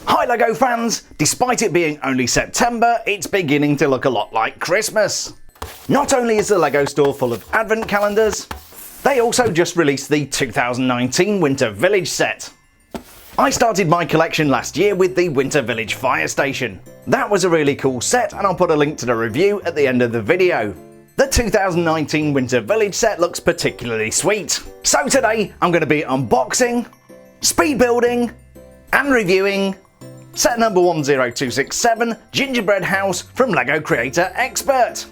Hi LEGO fans! Despite it being only September, it's beginning to look a lot like Christmas. Not only is the LEGO store full of advent calendars, they also just released the 2019 Winter Village set. I started my collection last year with the Winter Village Fire Station. That was a really cool set, and I'll put a link to the review at the end of the video. The 2019 Winter Village set looks particularly sweet. So today I'm going to be unboxing, speed building, and reviewing set number 10267 Gingerbread House from LEGO Creator Expert.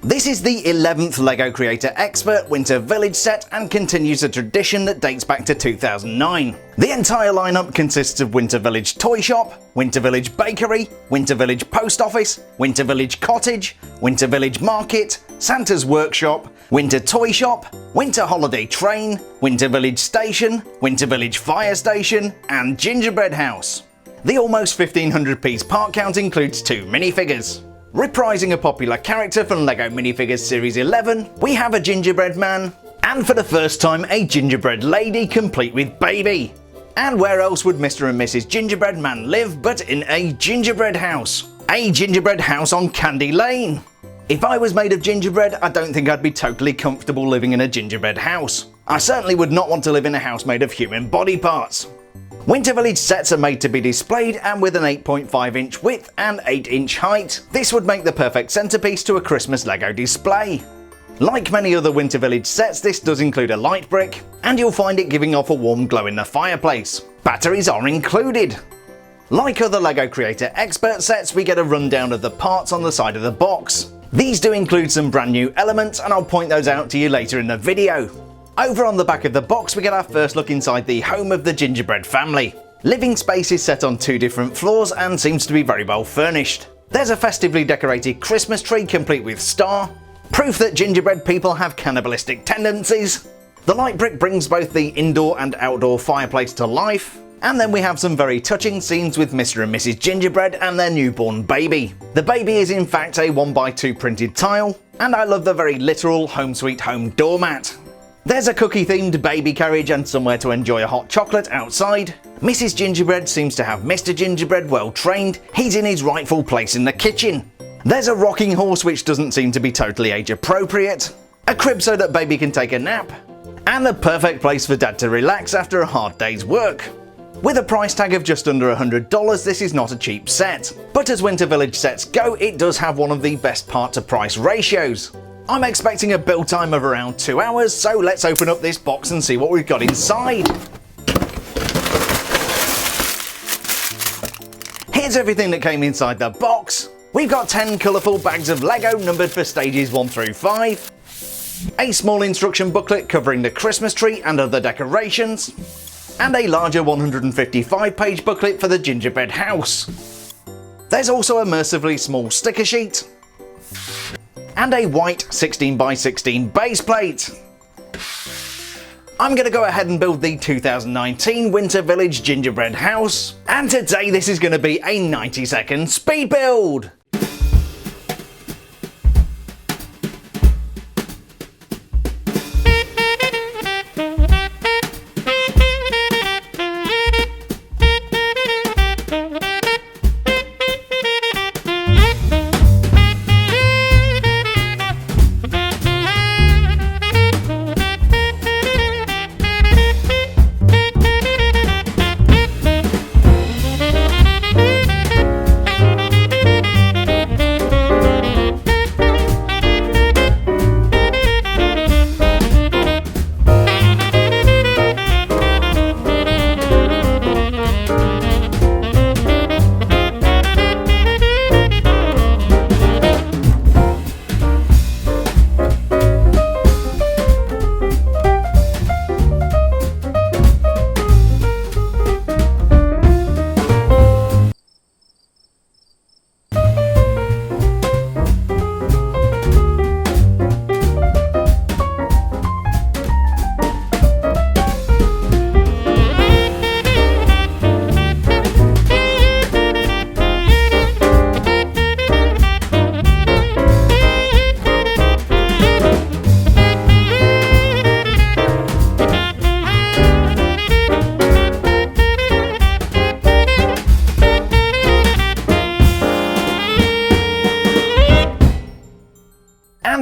This is the 11th LEGO Creator Expert Winter Village set and continues a tradition that dates back to 2009. The entire lineup consists of Winter Village Toy Shop, Winter Village Bakery, Winter Village Post Office, Winter Village Cottage, Winter Village Market, Santa's Workshop, Winter Toy Shop, Winter Holiday Train, Winter Village Station, Winter Village Fire Station, and Gingerbread House. The almost 1500 piece part count includes 2 minifigures. Reprising a popular character from LEGO Minifigures Series 11, we have a gingerbread man, and for the first time a gingerbread lady complete with baby. And where else would Mr. and Mrs. Gingerbread Man live but in a gingerbread house? A gingerbread house on Candy Lane. If I was made of gingerbread, I don't think I'd be totally comfortable living in a gingerbread house. I certainly would not want to live in a house made of human body parts. Winter Village sets are made to be displayed, and with an 8.5 inch width and 8 inch height, this would make the perfect centerpiece to a Christmas LEGO display. Like many other Winter Village sets, this does include a light brick, and you'll find it giving off a warm glow in the fireplace. Batteries are included. Like other LEGO Creator Expert sets, we get a rundown of the parts on the side of the box. These do include some brand new elements, and I'll point those out to you later in the video. Over on the back of the box we get our first look inside the home of the Gingerbread family. Living space is set on 2 different floors and seems to be very well furnished. There's a festively decorated Christmas tree complete with star, proof that gingerbread people have cannibalistic tendencies. The light brick brings both the indoor and outdoor fireplace to life. And then we have some very touching scenes with Mr. and Mrs. Gingerbread and their newborn baby. The baby is in fact a 1x2 printed tile, and I love the very literal home sweet home doormat. There's a cookie themed baby carriage and somewhere to enjoy a hot chocolate outside. Mrs. Gingerbread seems to have Mr. Gingerbread well trained, he's in his rightful place in the kitchen. There's a rocking horse which doesn't seem to be totally age appropriate, a crib so that baby can take a nap, and the perfect place for dad to relax after a hard day's work. With a price tag of just under $100, this is not a cheap set. But as Winter Village sets go, it does have one of the best part to price ratios. I'm expecting a build time of around 2 hours, so let's open up this box and see what we've got inside. Here's everything that came inside the box. We've got 10 colourful bags of LEGO numbered for stages 1 through 5, a small instruction booklet covering the Christmas tree and other decorations, and a larger 155-page booklet for the Gingerbread House. There's also a mercifully small sticker sheet, and a white 16x16 base plate. I'm going to go ahead and build the 2019 Winter Village Gingerbread House, and today this is going to be a 90-second speed build.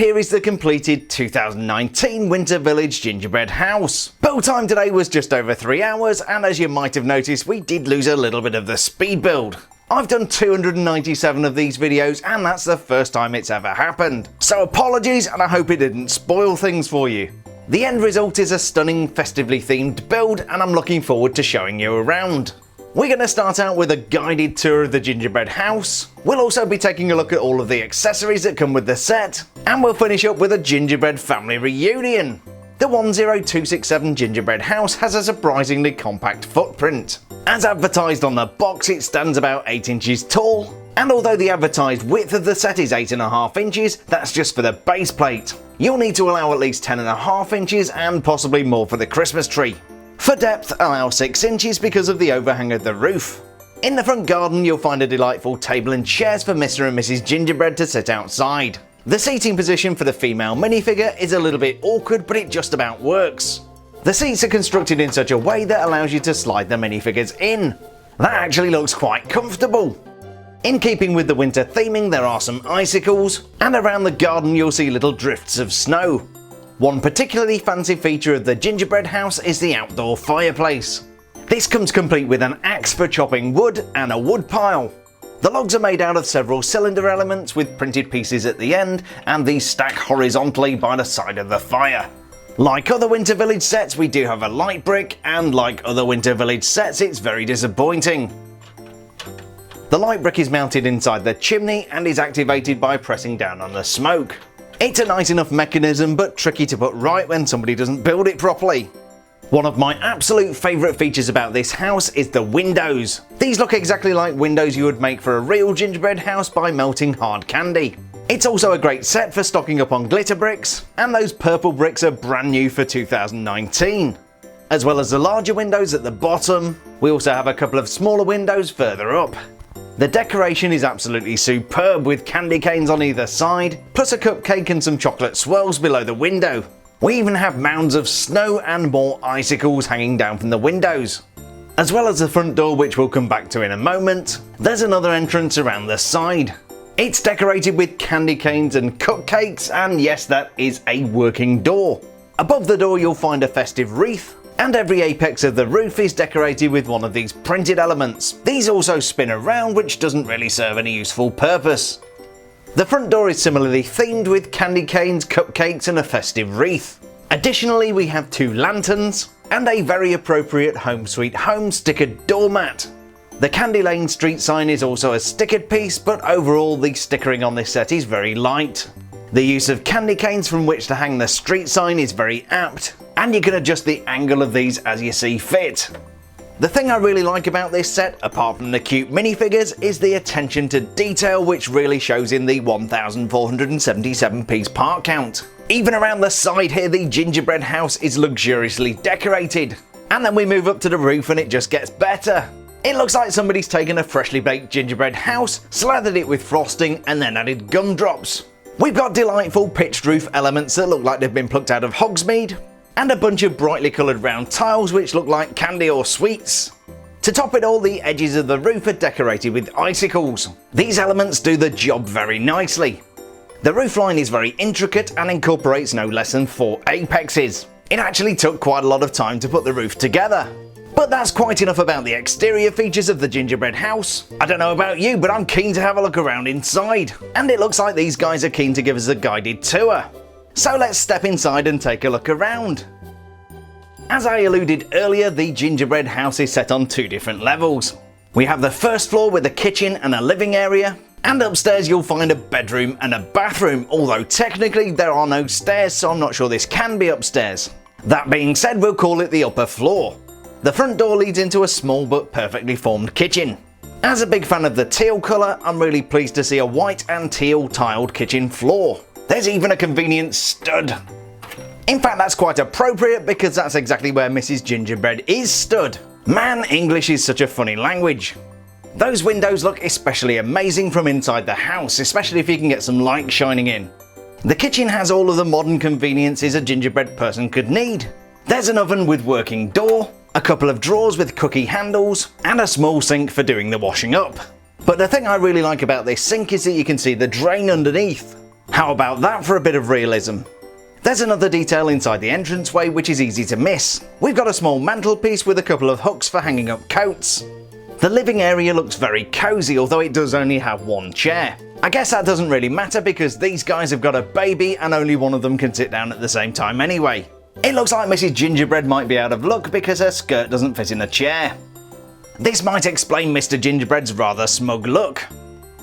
here is the completed 2019 Winter Village Gingerbread House. Build time today was just over 3 hours, and as you might have noticed, we did lose a little bit of the speed build. I've done 297 of these videos, and that's the first time it's ever happened. So apologies, and I hope it didn't spoil things for you. The end result is a stunning, festively themed build, and I'm looking forward to showing you around. We're going to start out with a guided tour of the gingerbread house. We'll also be taking a look at all of the accessories that come with the set, and we'll finish up with a gingerbread family reunion. The 10267 gingerbread house has a surprisingly compact footprint. As advertised on the box, it stands about 8 inches tall, and although the advertised width of the set is 8.5 inches, that's just for the base plate. You'll need to allow at least 10.5 inches and possibly more for the Christmas tree. For depth, allow 6 inches because of the overhang of the roof. In the front garden, you'll find a delightful table and chairs for Mr. and Mrs. Gingerbread to sit outside. The seating position for the female minifigure is a little bit awkward, but it just about works. The seats are constructed in such a way that allows you to slide the minifigures in. That actually looks quite comfortable. In keeping with the winter theming, there are some icicles, and around the garden you'll see little drifts of snow. One particularly fancy feature of the gingerbread house is the outdoor fireplace. This comes complete with an axe for chopping wood and a wood pile. The logs are made out of several cylinder elements with printed pieces at the end, and these stack horizontally by the side of the fire. Like other Winter Village sets, we do have a light brick, and like other Winter Village sets, it's very disappointing. The light brick is mounted inside the chimney and is activated by pressing down on the smoke. It's a nice enough mechanism, but tricky to put right when somebody doesn't build it properly. One of my absolute favourite features about this house is the windows. These look exactly like windows you would make for a real gingerbread house by melting hard candy. It's also a great set for stocking up on glitter bricks, and those purple bricks are brand new for 2019. As well as the larger windows at the bottom, we also have a couple of smaller windows further up. The decoration is absolutely superb with candy canes on either side, plus a cupcake and some chocolate swirls below the window. We even have mounds of snow and more icicles hanging down from the windows. As well as the front door, which we'll come back to in a moment, there's another entrance around the side. It's decorated with candy canes and cupcakes, and yes, that is a working door. Above the door you'll find a festive wreath, and every apex of the roof is decorated with one of these printed elements. These also spin around, which doesn't really serve any useful purpose. The front door is similarly themed with candy canes, cupcakes and a festive wreath. Additionally, we have 2 lanterns and a very appropriate Home Sweet Home stickered doormat. The Candy Lane street sign is also a stickered piece, but overall the stickering on this set is very light. The use of candy canes from which to hang the street sign is very apt, and you can adjust the angle of these as you see fit. The thing I really like about this set, apart from the cute minifigures, is the attention to detail which really shows in the 1,477 piece part count. Even around the side here, the gingerbread house is luxuriously decorated. And then we move up to the roof and it just gets better. It looks like somebody's taken a freshly baked gingerbread house, slathered it with frosting and then added gumdrops. We've got delightful pitched roof elements that look like they've been plucked out of Hogsmeade, and a bunch of brightly coloured round tiles which look like candy or sweets. To top it all, the edges of the roof are decorated with icicles. These elements do the job very nicely. The roofline is very intricate and incorporates no less than 4 apexes. It actually took quite a lot of time to put the roof together. But that's quite enough about the exterior features of the gingerbread house. I don't know about you, but I'm keen to have a look around inside. And it looks like these guys are keen to give us a guided tour. So let's step inside and take a look around. As I alluded earlier, the gingerbread house is set on 2 different levels. We have the first floor with a kitchen and a living area, and upstairs you'll find a bedroom and a bathroom, although technically there are no stairs, so I'm not sure this can be upstairs. That being said, we'll call it the upper floor. The front door leads into a small but perfectly formed kitchen. As a big fan of the teal colour, I'm really pleased to see a white and teal tiled kitchen floor. There's even a convenient stud. In fact, that's quite appropriate because that's exactly where Mrs. Gingerbread is stood. Man, English is such a funny language. Those windows look especially amazing from inside the house, especially if you can get some light shining in. The kitchen has all of the modern conveniences a gingerbread person could need. There's an oven with working door, a couple of drawers with cookie handles, and a small sink for doing the washing up. But the thing I really like about this sink is that you can see the drain underneath. How about that for a bit of realism? There's another detail inside the entranceway which is easy to miss. We've got a small mantelpiece with a couple of hooks for hanging up coats. The living area looks very cosy, although it does only have one chair. I guess that doesn't really matter because these guys have got a baby and only one of them can sit down at the same time anyway. It looks like Mrs. Gingerbread might be out of luck because her skirt doesn't fit in a chair. This might explain Mr. Gingerbread's rather smug look.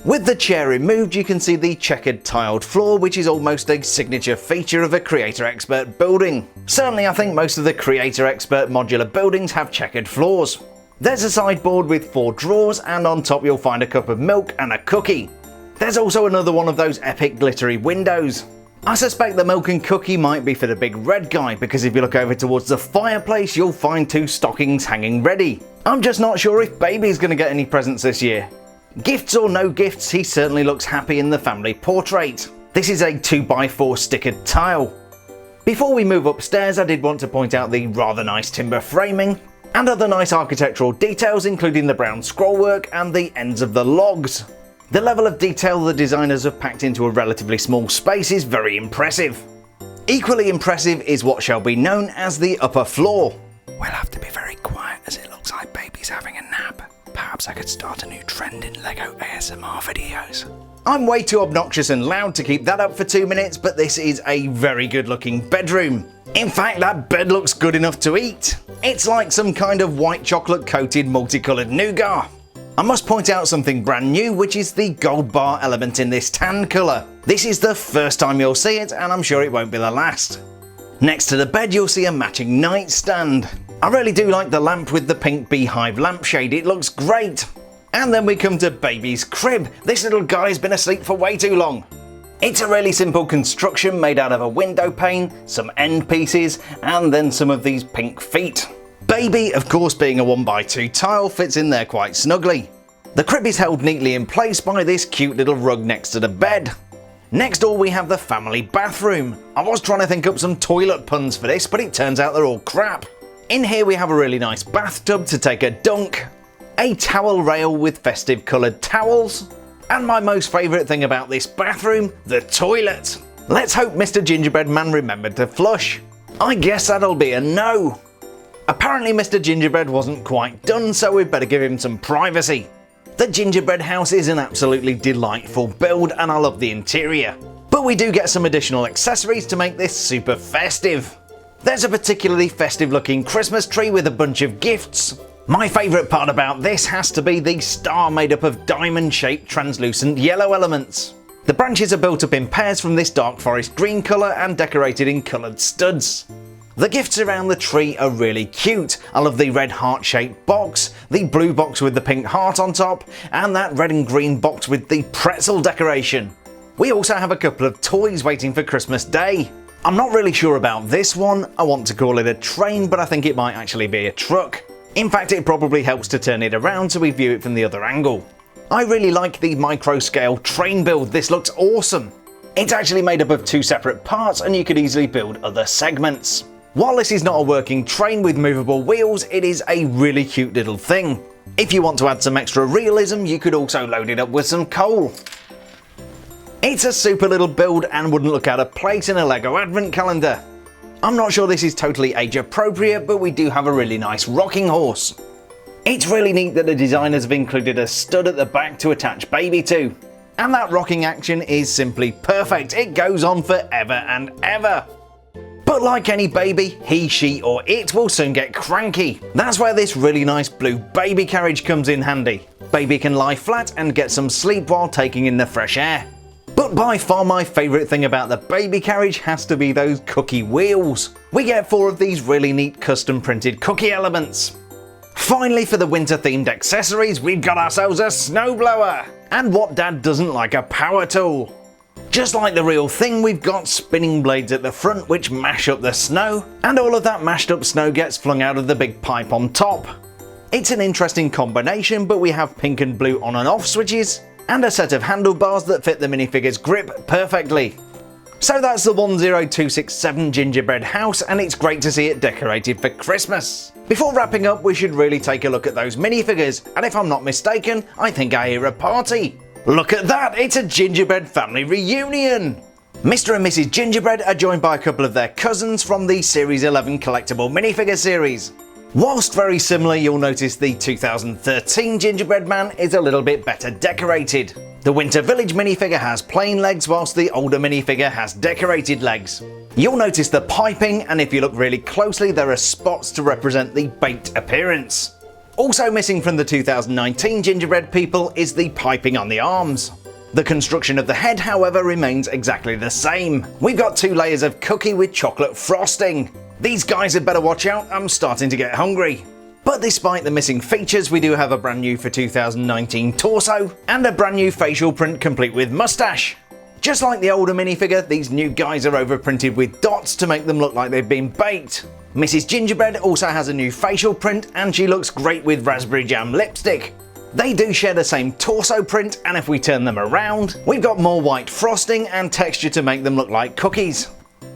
With the chair removed, you can see the checkered tiled floor, which is almost a signature feature of a Creator Expert building. Certainly I think most of the Creator Expert modular buildings have checkered floors. There's a sideboard with 4 drawers, and on top you'll find a cup of milk and a cookie. There's also another one of those epic glittery windows. I suspect the milk and cookie might be for the big red guy, because if you look over towards the fireplace you'll find 2 stockings hanging ready. I'm just not sure if baby's going to get any presents this year. Gifts or no gifts, he certainly looks happy in the family portrait. This is a 2x4 stickered tile. Before we move upstairs, I did want to point out the rather nice timber framing and other nice architectural details, including the brown scrollwork and the ends of the logs. The level of detail the designers have packed into a relatively small space is very impressive. Equally impressive is what shall be known as the upper floor. We'll have to be very quiet as it looks like baby's having a nap. Perhaps I could start a new trend in LEGO ASMR videos. I'm way too obnoxious and loud to keep that up for 2 minutes, but this is a very good looking bedroom. In fact, that bed looks good enough to eat. It's like some kind of white chocolate coated multicoloured nougat. I must point out something brand new, which is the gold bar element in this tan colour. This is the first time you'll see it, and I'm sure it won't be the last. Next to the bed you'll see a matching nightstand. I really do like the lamp with the pink beehive lampshade, it looks great. And then we come to baby's crib. This little guy's been asleep for way too long. It's a really simple construction made out of a window pane, some end pieces, and then some of these pink feet. Baby, of course being a 1x2 tile, fits in there quite snugly. The crib is held neatly in place by this cute little rug next to the bed. Next door we have the family bathroom. I was trying to think up some toilet puns for this, but it turns out they're all crap. In here we have a really nice bathtub to take a dunk, a towel rail with festive coloured towels, and my most favourite thing about this bathroom, the toilet. Let's hope Mr. Gingerbread Man remembered to flush. I guess that'll be a no. Apparently Mr. Gingerbread wasn't quite done, so we'd better give him some privacy. The gingerbread house is an absolutely delightful build and I love the interior. But we do get some additional accessories to make this super festive. There's a particularly festive looking Christmas tree with a bunch of gifts. My favourite part about this has to be the star made up of diamond shaped translucent yellow elements. The branches are built up in pairs from this dark forest green colour and decorated in coloured studs. The gifts around the tree are really cute. I love the red heart shaped box, the blue box with the pink heart on top, and that red and green box with the pretzel decoration. We also have a couple of toys waiting for Christmas Day. I'm not really sure about this one. I want to call it a train, but I think it might actually be a truck. In fact, it probably helps to turn it around so we view it from the other angle. I really like the micro scale train build. This looks awesome. It's actually made up of 2 separate parts and you could easily build other segments. While this is not a working train with movable wheels, it is a really cute little thing. If you want to add some extra realism, you could also load it up with some coal. It's a super little build and wouldn't look out of place in a LEGO advent calendar. I'm not sure this is totally age appropriate, but we do have a really nice rocking horse. It's really neat that the designers have included a stud at the back to attach baby to. And that rocking action is simply perfect, it goes on forever and ever. But like any baby, he, she or it will soon get cranky. That's where this really nice blue baby carriage comes in handy. Baby can lie flat and get some sleep while taking in the fresh air. But by far my favourite thing about the baby carriage has to be those cookie wheels. We get 4 of these really neat custom printed cookie elements. Finally, for the winter themed accessories, we've got ourselves a snowblower. And what dad doesn't like a power tool? Just like the real thing, we've got spinning blades at the front which mash up the snow, and all of that mashed up snow gets flung out of the big pipe on top. It's an interesting combination, but we have pink and blue on and off switches, and a set of handlebars that fit the minifigure's grip perfectly. So that's the 10267 Gingerbread House, and it's great to see it decorated for Christmas. Before wrapping up, we should really take a look at those minifigures, and if I'm not mistaken, I think I hear a party. Look at that, it's a gingerbread family reunion! Mr. and Mrs. Gingerbread are joined by a couple of their cousins from the Series 11 collectible minifigure series. Whilst very similar, you'll notice the 2013 Gingerbread Man is a little bit better decorated. The Winter Village minifigure has plain legs, whilst the older minifigure has decorated legs. You'll notice the piping, and if you look really closely, there are spots to represent the baked appearance. Also missing from the 2019 Gingerbread people is the piping on the arms. The construction of the head, however, remains exactly the same. We've got 2 layers of cookie with chocolate frosting. These guys had better watch out, I'm starting to get hungry. But despite the missing features, we do have a brand new for 2019 torso, and a brand new facial print complete with mustache. Just like the older minifigure, these new guys are overprinted with dots to make them look like they've been baked. Mrs. Gingerbread also has a new facial print, and she looks great with raspberry jam lipstick. They do share the same torso print, and if we turn them around, we've got more white frosting and texture to make them look like cookies.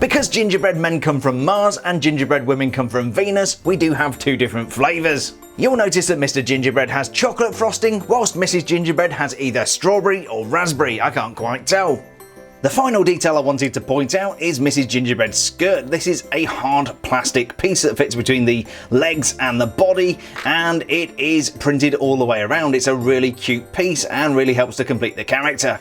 Because gingerbread men come from Mars and gingerbread women come from Venus, we do have 2 different flavours. You'll notice that Mr. Gingerbread has chocolate frosting, whilst Mrs. Gingerbread has either strawberry or raspberry, I can't quite tell. The final detail I wanted to point out is Mrs. Gingerbread's skirt. This is a hard plastic piece that fits between the legs and the body, and it is printed all the way around. It's a really cute piece and really helps to complete the character.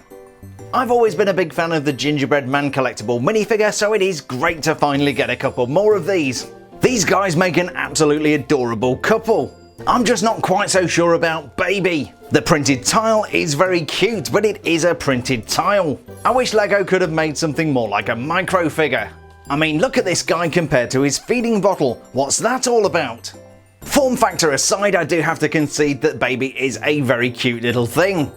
I've always been a big fan of the Gingerbread Man collectible minifigure, so it is great to finally get a couple more of these. These guys make an absolutely adorable couple. I'm just not quite so sure about Baby. The printed tile is very cute, but it is a printed tile. I wish LEGO could have made something more like a micro figure. I mean, look at this guy compared to his feeding bottle. What's that all about? Form factor aside, I do have to concede that Baby is a very cute little thing.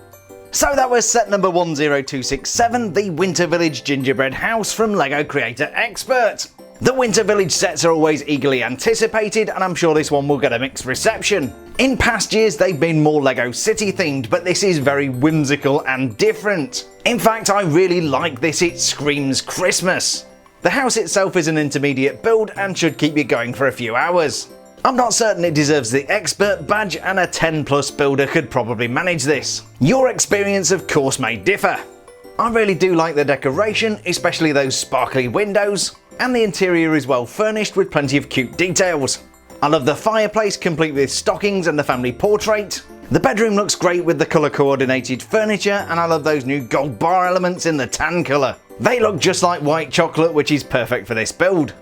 So that was set number 10267, the Winter Village Gingerbread House from LEGO Creator Expert. The Winter Village sets are always eagerly anticipated, and I'm sure this one will get a mixed reception. In past years they've been more LEGO City themed, but this is very whimsical and different. In fact, I really like this, it screams Christmas. The house itself is an intermediate build and should keep you going for a few hours. I'm not certain it deserves the expert badge, and a 10+ builder could probably manage this. Your experience of course may differ. I really do like the decoration, especially those sparkly windows, and the interior is well furnished with plenty of cute details. I love the fireplace complete with stockings and the family portrait. The bedroom looks great with the colour coordinated furniture, and I love those new gold bar elements in the tan colour. They look just like white chocolate, which is perfect for this build.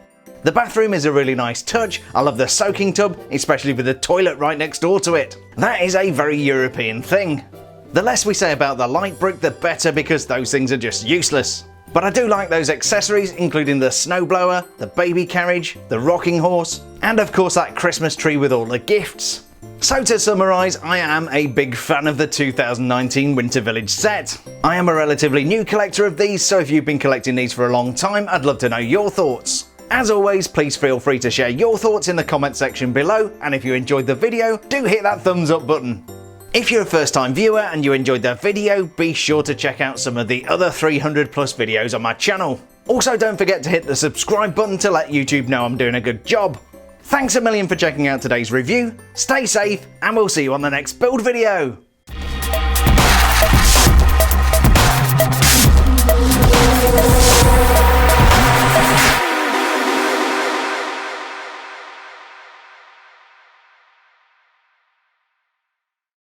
The bathroom is a really nice touch. I love the soaking tub, especially with the toilet right next door to it. That is a very European thing. The less we say about the light brick, the better, because those things are just useless. But I do like those accessories, including the snowblower, the baby carriage, the rocking horse, and of course that Christmas tree with all the gifts. So to summarise, I am a big fan of the 2019 Winter Village set. I am a relatively new collector of these, so if you've been collecting these for a long time, I'd love to know your thoughts. As always, please feel free to share your thoughts in the comment section below, and if you enjoyed the video, do hit that thumbs up button. If you're a first time viewer and you enjoyed the video, be sure to check out some of the other 300+ videos on my channel. Also, don't forget to hit the subscribe button to let YouTube know I'm doing a good job. Thanks a million for checking out today's review, stay safe, and we'll see you on the next build video.